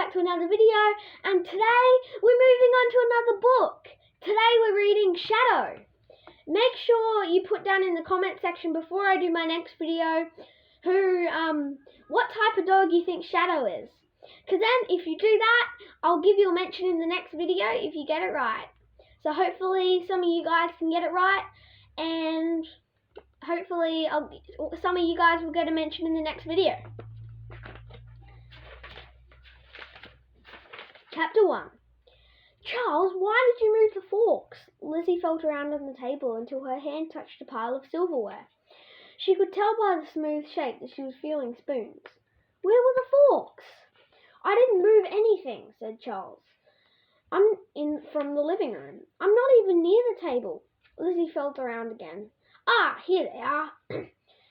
back to another video, and today we're moving on to another book. Today we're reading Shadow. Make sure you put down in the comment section before I do my next video what type of dog you think Shadow is. Because then if you do that, I'll give you a mention in the next video if you get it right. So hopefully some of you guys can get it right, and hopefully some of you guys will get a mention in the next video. Chapter 1. Charles, why did you move the forks? Lizzie felt around on the table until her hand touched a pile of silverware. She could tell by the smooth shape that she was feeling spoons. Where were the forks? I didn't move anything, said Charles. I'm in from the living room. I'm not even near the table. Lizzie felt around again. Ah, here they are.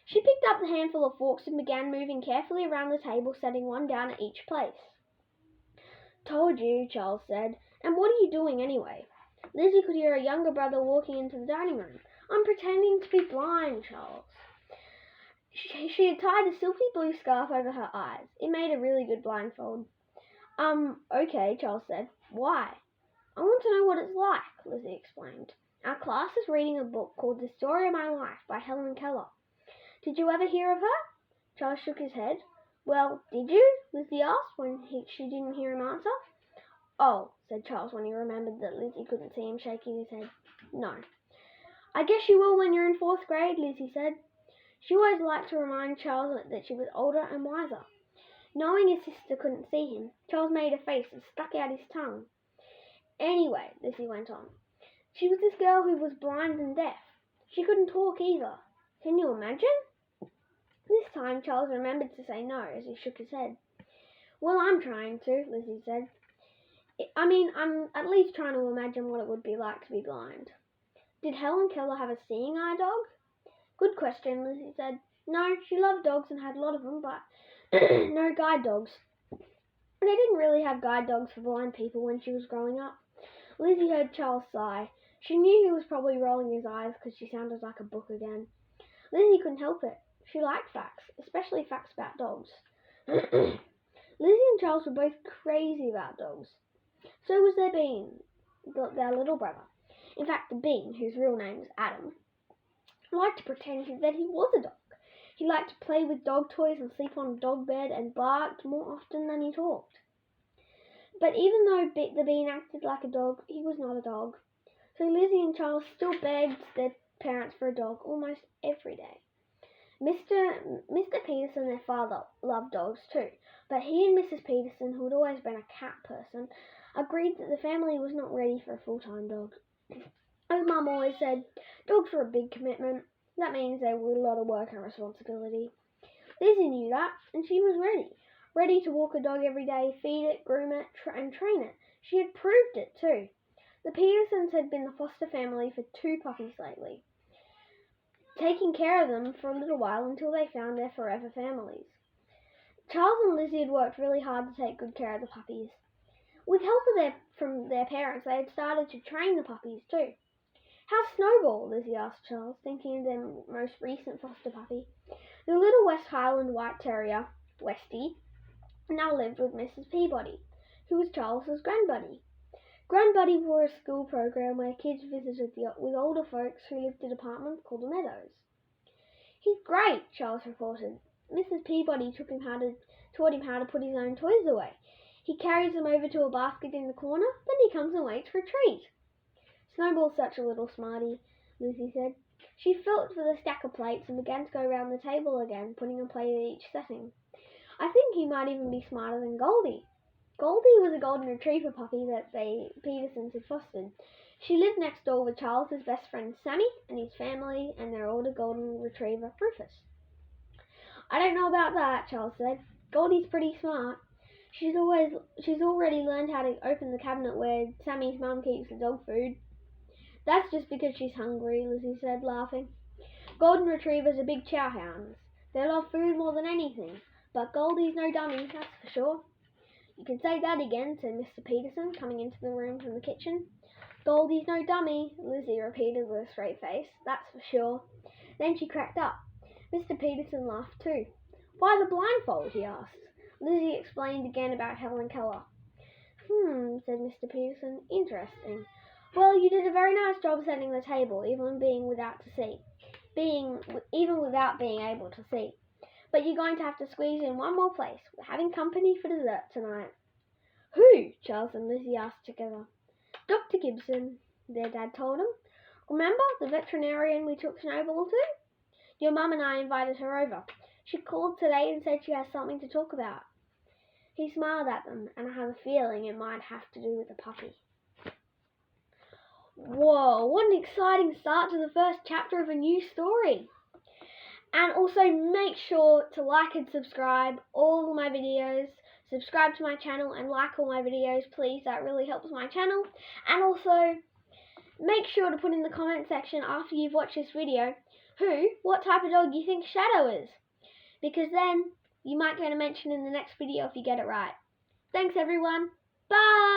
She picked up the handful of forks and began moving carefully around the table, setting one down at each place. Told you, Charles said. And what are you doing anyway? Lizzie could hear her younger brother walking into the dining room. I'm pretending to be blind, Charles. She had tied a silky blue scarf over her eyes. It made a really good blindfold. Okay, Charles said. Why? I want to know what it's like, Lizzie explained. Our class is reading a book called The Story of My Life by Helen Keller. Did you ever hear of her? Charles shook his head. Well, did you? Lizzie asked when she didn't hear him answer. Oh, said Charles when he remembered that Lizzie couldn't see him shaking his head. No. I guess you will when you're in 4th grade, Lizzie said. She always liked to remind Charles that she was older and wiser. Knowing his sister couldn't see him, Charles made a face and stuck out his tongue. Anyway, Lizzie went on, she was this girl who was blind and deaf. She couldn't talk either. Can you imagine? This time Charles remembered to say no as he shook his head. Well, I'm trying to, Lizzie said. I'm at least trying to imagine what it would be like to be blind. Did Helen Keller have a seeing eye dog? Good question, Lizzie said. No, she loved dogs and had a lot of them, but no guide dogs. They didn't really have guide dogs for blind people when she was growing up. Lizzie heard Charles sigh. She knew he was probably rolling his eyes because she sounded like a book again. Lizzie couldn't help it. She liked facts, especially facts about dogs. Lizzie and Charles were both crazy about dogs. So was their Bean, their little brother. In fact, the Bean, whose real name was Adam, liked to pretend that he was a dog. He liked to play with dog toys and sleep on a dog bed and barked more often than he talked. But even though the Bean acted like a dog, he was not a dog. So Lizzie and Charles still begged their parents for a dog almost every day. Mr. Peterson, their father, loved dogs too, but he and Mrs. Peterson, who had always been a cat person, agreed that the family was not ready for a full-time dog. As Mum always said, dogs were a big commitment. That means they were a lot of work and responsibility. Lizzie knew that, and she was ready to walk a dog every day, feed it, groom it, and train it. She had proved it too. The Petersons had been the foster family for 2 puppies lately, taking care of them for a little while until they found their forever families. Charles and Lizzie had worked really hard to take good care of the puppies. With help from their parents, they had started to train the puppies too. How's Snowball? Lizzie asked Charles, thinking of their most recent foster puppy. The little West Highland White Terrier, Westie, now lived with Mrs. Peabody, who was Charles's grandbuddy. Grandbuddy wore a school program where kids visited with older folks who lived in apartments called the Meadows. He's great, Charles reported. Mrs. Peabody taught him how to put his own toys away. He carries them over to a basket in the corner, then he comes and waits for a treat. Snowball's such a little smarty, Lizzie said. She felt for the stack of plates and began to go round the table again, putting a plate at each setting. I think he might even be smarter than Goldie. Goldie was a golden retriever puppy that the Petersons had fostered. She lived next door with Charles's best friend Sammy and his family and their older golden retriever Rufus. I don't know about that, Charles said. Goldie's pretty smart. She's already learned how to open the cabinet where Sammy's mum keeps the dog food. That's just because she's hungry, Lizzie said, laughing. Golden retrievers are big chow hounds. They love food more than anything, but Goldie's no dummy, that's for sure. You can say that again, said Mr. Peterson, coming into the room from the kitchen. Goldie's no dummy, Lizzie repeated with a straight face, that's for sure. Then she cracked up. Mr. Peterson laughed too. Why the blindfold? He asked. Lizzie explained again about Helen Keller. Said Mr. Peterson. Interesting. Well, you did a very nice job setting the table, even without being able to see. But you're going to have to squeeze in one more place. We're having company for dessert tonight. Who? Charles and Lizzie asked together. Dr. Gibson, their dad told them. Remember the veterinarian we took Snowball to? Your mum and I invited her over. She called today and said she has something to talk about. He smiled at them, and I have a feeling it might have to do with the puppy. Whoa, what an exciting start to the first chapter of a new story. And also make sure to like and subscribe all of my videos. Subscribe to my channel and like all my videos, please. That really helps my channel. And also make sure to put in the comment section after you've watched this video what type of dog you think Shadow is. Because then you might get a mention in the next video if you get it right. Thanks everyone. Bye!